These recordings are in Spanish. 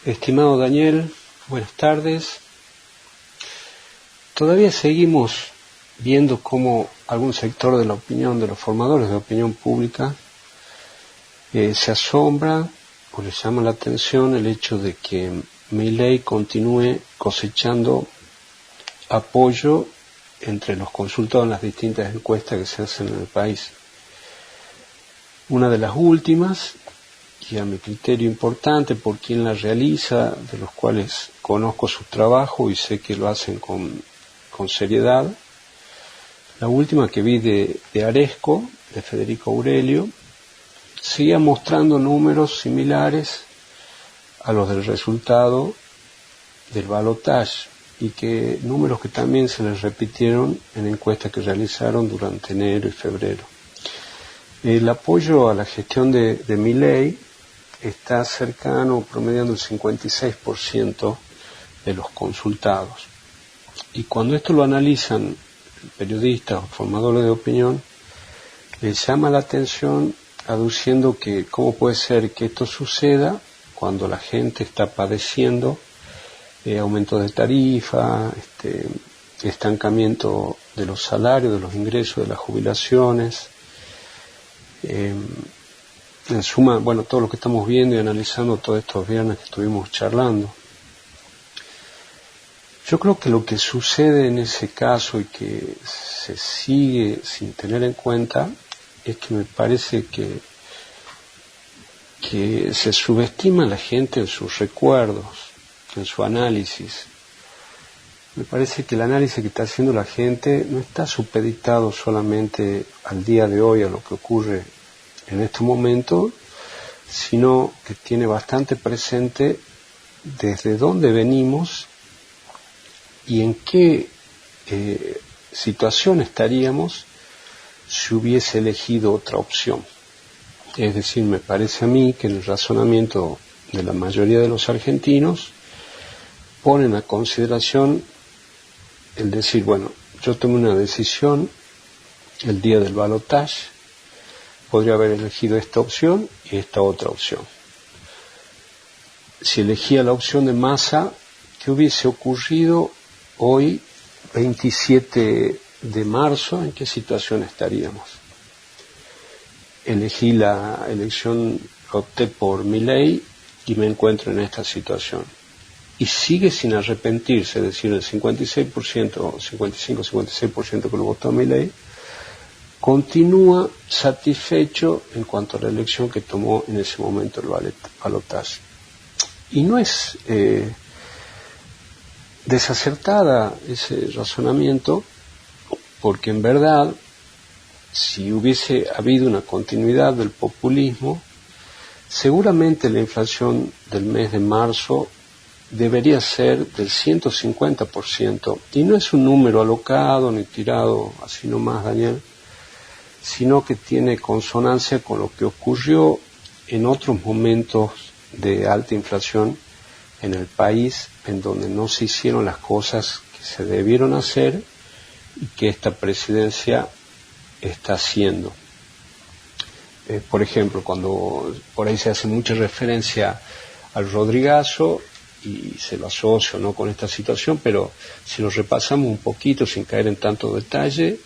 Estimado Daniel, buenas tardes. Todavía seguimos viendo cómo algún sector de la opinión, de los formadores de opinión pública, se asombra o les llama la atención el hecho de que Milei continúe cosechando apoyo entre los consultados en las distintas encuestas que se hacen en el país. Una de las últimas, y a mi criterio importante por quien la realiza, de los cuales conozco su trabajo y sé que lo hacen con seriedad, la última que vi de Aresco, de Federico Aurelio, seguía mostrando números similares a los del resultado del balotaje, y que números que también se les repitieron en encuestas que realizaron durante enero y febrero. El apoyo a la gestión de Milei está cercano, promediando el 56% de los consultados. Y cuando esto lo analizan periodistas o formadores de opinión, les llama la atención aduciendo que cómo puede ser que esto suceda cuando la gente está padeciendo aumento de tarifa, estancamiento de los salarios, de los ingresos, de las jubilaciones. En suma, bueno, todo lo que estamos viendo y analizando todos estos viernes que estuvimos charlando. Yo creo que lo que sucede en ese caso y que se sigue sin tener en cuenta es que me parece que se subestima a la gente en sus recuerdos, en su análisis. Me parece que el análisis que está haciendo la gente no está supeditado solamente al día de hoy, a lo que ocurre en este momento, sino que tiene bastante presente desde dónde venimos y en qué situación estaríamos si hubiese elegido otra opción. Es decir, me parece a mí que en el razonamiento de la mayoría de los argentinos ponen a consideración el decir, bueno, yo tomé una decisión el día del balotaje, podría haber elegido esta opción y esta otra opción. Si elegía la opción de Massa, ¿qué hubiese ocurrido hoy, 27 de marzo? ¿En qué situación estaríamos? Elegí la elección, opté por Milei y me encuentro en esta situación. Y sigue sin arrepentirse, es decir, el 56%, 55-56% que lo votó a Milei, continúa satisfecho en cuanto a la elección que tomó en ese momento el balotaje. Y no es desacertada ese razonamiento, porque en verdad, si hubiese habido una continuidad del populismo, seguramente la inflación del mes de marzo debería ser del 150%, y no es un número alocado ni tirado así nomás, Daniel, sino que tiene consonancia con lo que ocurrió en otros momentos de alta inflación en el país, en donde no se hicieron las cosas que se debieron hacer y que esta presidencia está haciendo. Por ejemplo, cuando por ahí se hace mucha referencia al Rodrigazo, y se lo asocio no con esta situación, pero si lo repasamos un poquito sin caer en tanto detalle,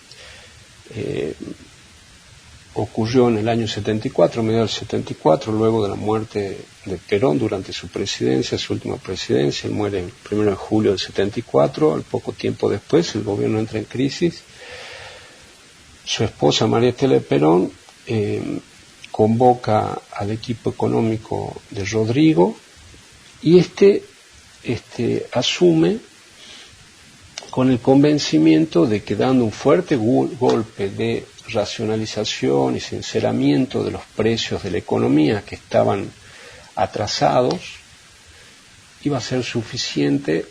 ocurrió en el año 74, a mediados del 74, luego de la muerte de Perón durante su presidencia, su última presidencia. Él muere el 1 de julio del 74, al poco tiempo después el gobierno entra en crisis. Su esposa María Estela Perón convoca al equipo económico de Rodrigo, y este asume con el convencimiento de que, dando un fuerte golpe de racionalización y sinceramiento de los precios de la economía que estaban atrasados, iba a ser suficiente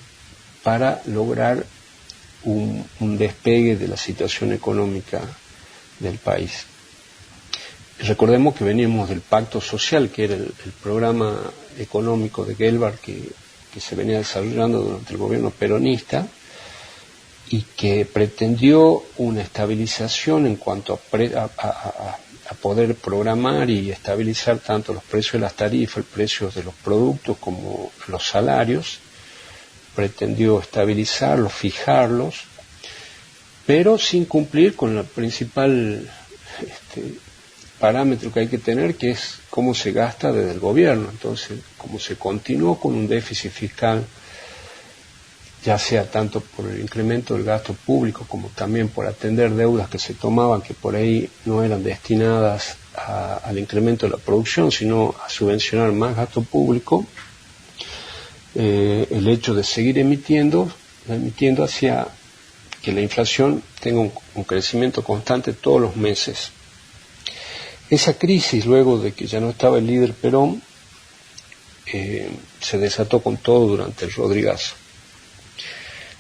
para lograr un despegue de la situación económica del país. Recordemos que veníamos del Pacto Social, que era el programa económico de Gelbart que se venía desarrollando durante el gobierno peronista, y que pretendió una estabilización en cuanto a a poder programar y estabilizar tanto los precios de las tarifas, el precio de los productos como los salarios. Pretendió estabilizarlos, fijarlos, pero sin cumplir con el principal parámetro que hay que tener, que es cómo se gasta desde el gobierno. Entonces, como se continuó con un déficit fiscal, ya sea tanto por el incremento del gasto público como también por atender deudas que se tomaban que por ahí no eran destinadas al incremento de la producción, sino a subvencionar más gasto público, el hecho de seguir emitiendo hacía que la inflación tenga un crecimiento constante todos los meses. Esa crisis, luego de que ya no estaba el líder Perón, se desató con todo durante el Rodrigazo.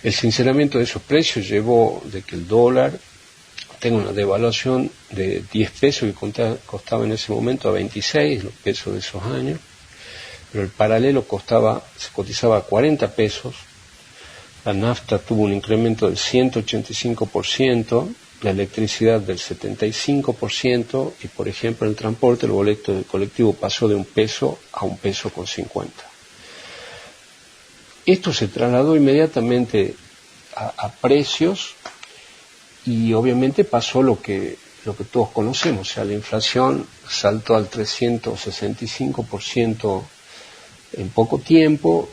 El sinceramiento de esos precios llevó de que el dólar tenga una devaluación de 10 pesos que costaba en ese momento a 26, los pesos de esos años, pero el paralelo se cotizaba a 40 pesos, la nafta tuvo un incremento del 185%, la electricidad del 75% y, por ejemplo, en el transporte el boleto del colectivo pasó de 1 peso a 1 peso con 50. Esto se trasladó inmediatamente a precios y obviamente pasó lo que todos conocemos, o sea, la inflación saltó al 365% en poco tiempo.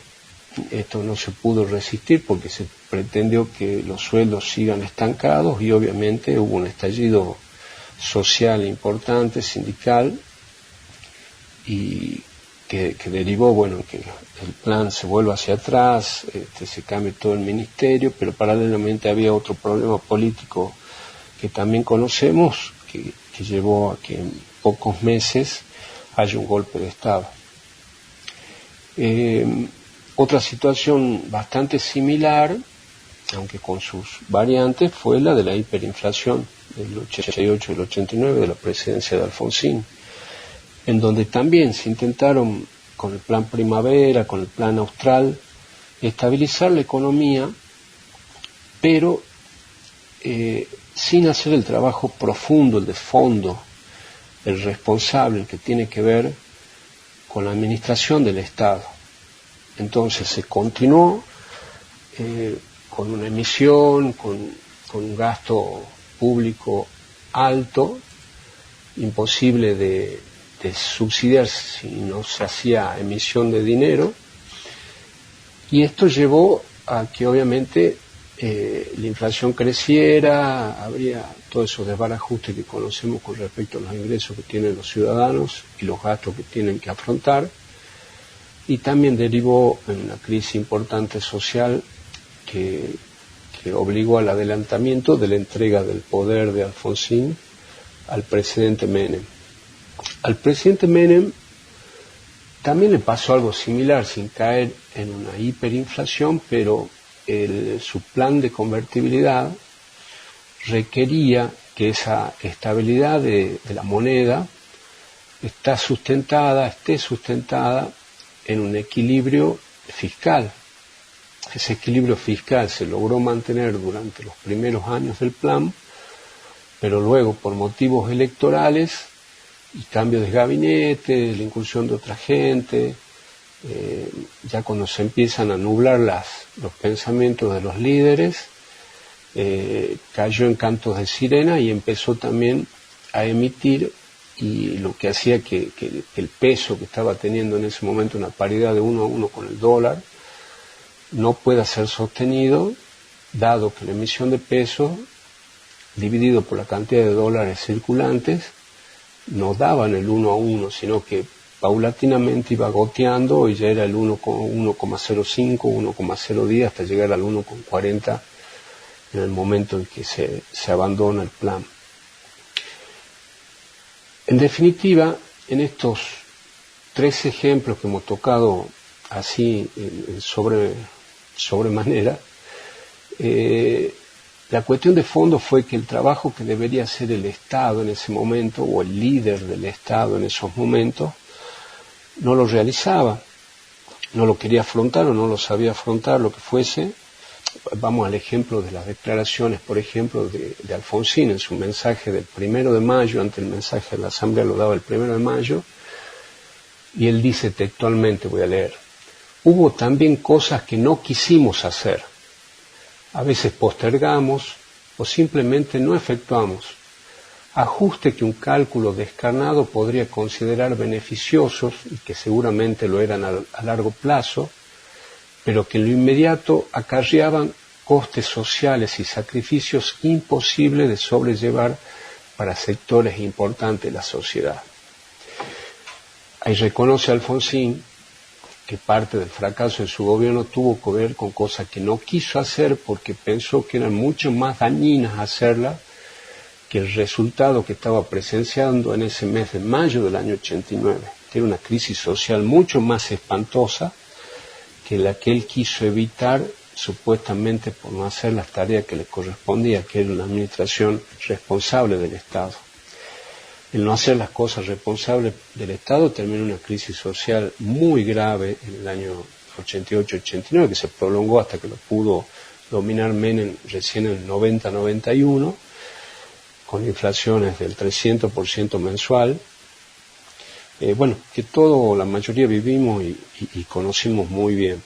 Esto no se pudo resistir porque se pretendió que los sueldos sigan estancados y obviamente hubo un estallido social importante, sindical, y que derivó, bueno, que el plan se vuelva hacia atrás, se cambie todo el ministerio, pero paralelamente había otro problema político que también conocemos, que llevó a que en pocos meses haya un golpe de Estado. Otra situación bastante similar, aunque con sus variantes, fue la de la hiperinflación del 88 y el 89 de la presidencia de Alfonsín, en donde también se intentaron, con el plan Primavera, con el plan Austral, estabilizar la economía, pero sin hacer el trabajo profundo, el de fondo, el responsable, el que tiene que ver con la administración del Estado. Entonces se continuó con una emisión, con un gasto público alto, imposible de subsidiar si no se hacía emisión de dinero, y esto llevó a que obviamente la inflación creciera, habría todos esos desbarajustes que conocemos con respecto a los ingresos que tienen los ciudadanos y los gastos que tienen que afrontar, y también derivó en una crisis importante social que obligó al adelantamiento de la entrega del poder de Alfonsín al presidente Menem. Al presidente Menem también le pasó algo similar, sin caer en una hiperinflación, pero su plan de convertibilidad requería que esa estabilidad de la moneda esté sustentada en un equilibrio fiscal. Ese equilibrio fiscal se logró mantener durante los primeros años del plan, pero luego, por motivos electorales y cambios de gabinete, la incursión de otra gente, ya cuando se empiezan a nublar los pensamientos de los líderes, cayó en cantos de sirena y empezó también a emitir, y lo que hacía que el peso que estaba teniendo en ese momento, una paridad de 1 a 1 con el dólar, no pueda ser sostenido, dado que la emisión de pesos dividido por la cantidad de dólares circulantes no daban el 1 a 1, sino que paulatinamente iba goteando y ya era el 1,05, 1,010 hasta llegar al 1,40 en el momento en que se abandona el plan. En definitiva, en estos 3 ejemplos que hemos tocado así sobremanera, la cuestión de fondo fue que el trabajo que debería hacer el Estado en ese momento, o el líder del Estado en esos momentos, no lo realizaba, no lo quería afrontar o no lo sabía afrontar, lo que fuese, vamos al ejemplo de las declaraciones, por ejemplo, de Alfonsín en su mensaje del 1 de mayo, ante el mensaje de la Asamblea lo daba el 1 de mayo, y él dice textualmente, voy a leer: hubo también cosas que no quisimos hacer, a veces postergamos o simplemente no efectuamos, ajuste que un cálculo descarnado podría considerar beneficiosos y que seguramente lo eran a largo plazo, pero que en lo inmediato acarreaban costes sociales y sacrificios imposibles de sobrellevar para sectores importantes de la sociedad. Ahí reconoce Alfonsín que parte del fracaso de su gobierno tuvo que ver con cosas que no quiso hacer porque pensó que eran mucho más dañinas hacerlas que el resultado que estaba presenciando en ese mes de mayo del año 89, que era una crisis social mucho más espantosa que la que él quiso evitar supuestamente por no hacer las tareas que le correspondía, que era una administración responsable del Estado. El no hacer las cosas responsables del Estado terminó en una crisis social muy grave en el año 88-89, que se prolongó hasta que lo pudo dominar Menem recién en el 90-91, con inflaciones del 300% mensual. Que la mayoría vivimos y conocimos muy bien.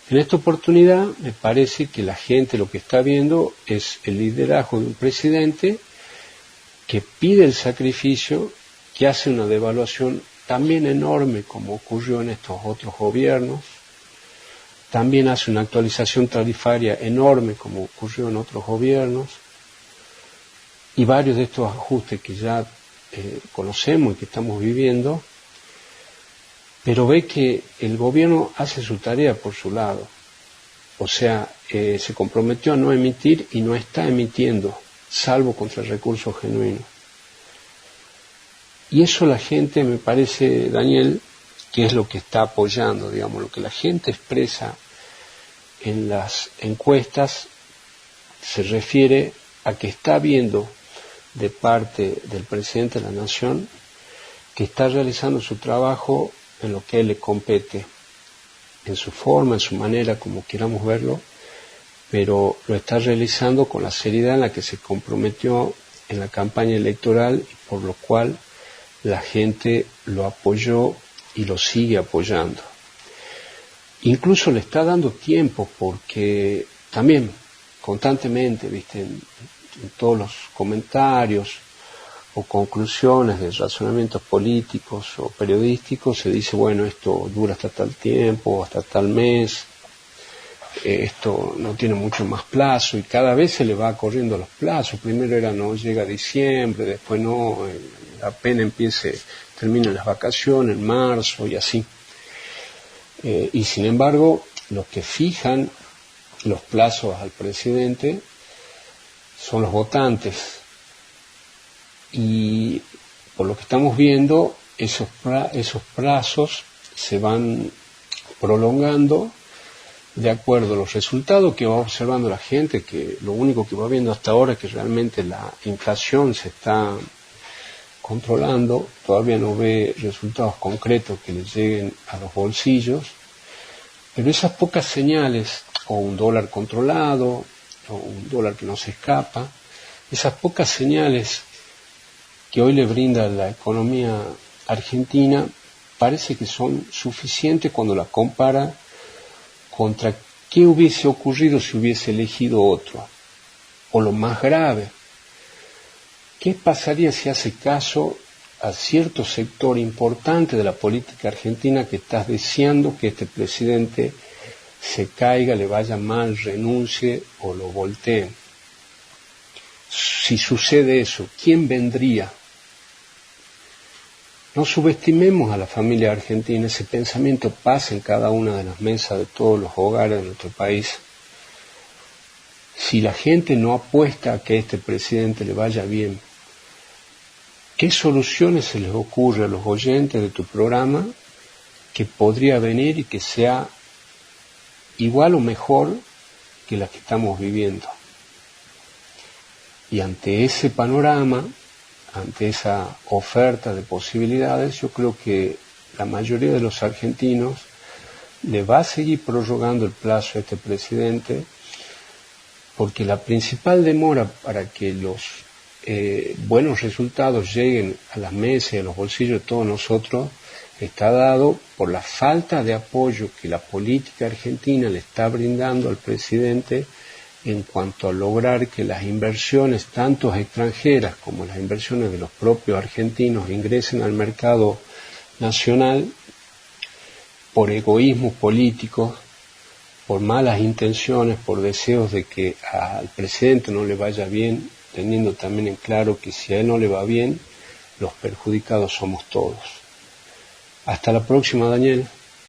En esta oportunidad me parece que la gente lo que está viendo es el liderazgo de un presidente que pide el sacrificio, que hace una devaluación también enorme como ocurrió en estos otros gobiernos, también hace una actualización tarifaria enorme como ocurrió en otros gobiernos, y varios de estos ajustes que ya conocemos y que estamos viviendo, pero ve que el gobierno hace su tarea por su lado, o sea, se comprometió a no emitir y no está emitiendo, salvo contra recursos genuinos. Y eso la gente, me parece, Daniel, que es lo que está apoyando, digamos, lo que la gente expresa en las encuestas se refiere a que está viendo de parte del presidente de la Nación que está realizando su trabajo en lo que a él le compete, en su forma, en su manera, como queramos verlo, pero lo está realizando con la seriedad en la que se comprometió en la campaña electoral y por lo cual la gente lo apoyó y lo sigue apoyando. Incluso le está dando tiempo porque también constantemente, en todos los comentarios o conclusiones de razonamientos políticos o periodísticos se dice, esto dura hasta tal tiempo, hasta tal mes, esto no tiene mucho más plazo, y cada vez se le va corriendo los plazos. Primero no llega a diciembre, después no, apenas terminan las vacaciones en marzo y así. Y sin embargo, los que fijan los plazos al presidente son los votantes, y por lo que estamos viendo esos plazos se van prolongando de acuerdo a los resultados que va observando la gente, que lo único que va viendo hasta ahora es que realmente la inflación se está controlando, todavía no ve resultados concretos que le lleguen a los bolsillos, pero esas pocas señales, o un dólar controlado, o un dólar que no se escapa, esas pocas señales que hoy le brinda la economía argentina parece que son suficientes cuando la compara contra qué hubiese ocurrido si hubiese elegido otro, o lo más grave, qué pasaría si hace caso a cierto sector importante de la política argentina que está deseando que este presidente se caiga, le vaya mal, renuncie o lo volteen. Si sucede eso, ¿quién vendría? No subestimemos a la familia argentina, ese pensamiento pasa en cada una de las mesas de todos los hogares de nuestro país. Si la gente no apuesta a que a este presidente le vaya bien, ¿qué soluciones se les ocurre a los oyentes de tu programa que podría venir y que sea igual o mejor que la que estamos viviendo? Y ante ese panorama, ante esa oferta de posibilidades, yo creo que la mayoría de los argentinos le va a seguir prorrogando el plazo a este presidente porque la principal demora para que los buenos resultados lleguen a las mesas y a los bolsillos de todos nosotros está dado por la falta de apoyo que la política argentina le está brindando al presidente en cuanto a lograr que las inversiones, tanto extranjeras como las inversiones de los propios argentinos, ingresen al mercado nacional por egoísmos políticos, por malas intenciones, por deseos de que al presidente no le vaya bien, teniendo también en claro que si a él no le va bien, los perjudicados somos todos. Hasta la próxima, Daniel.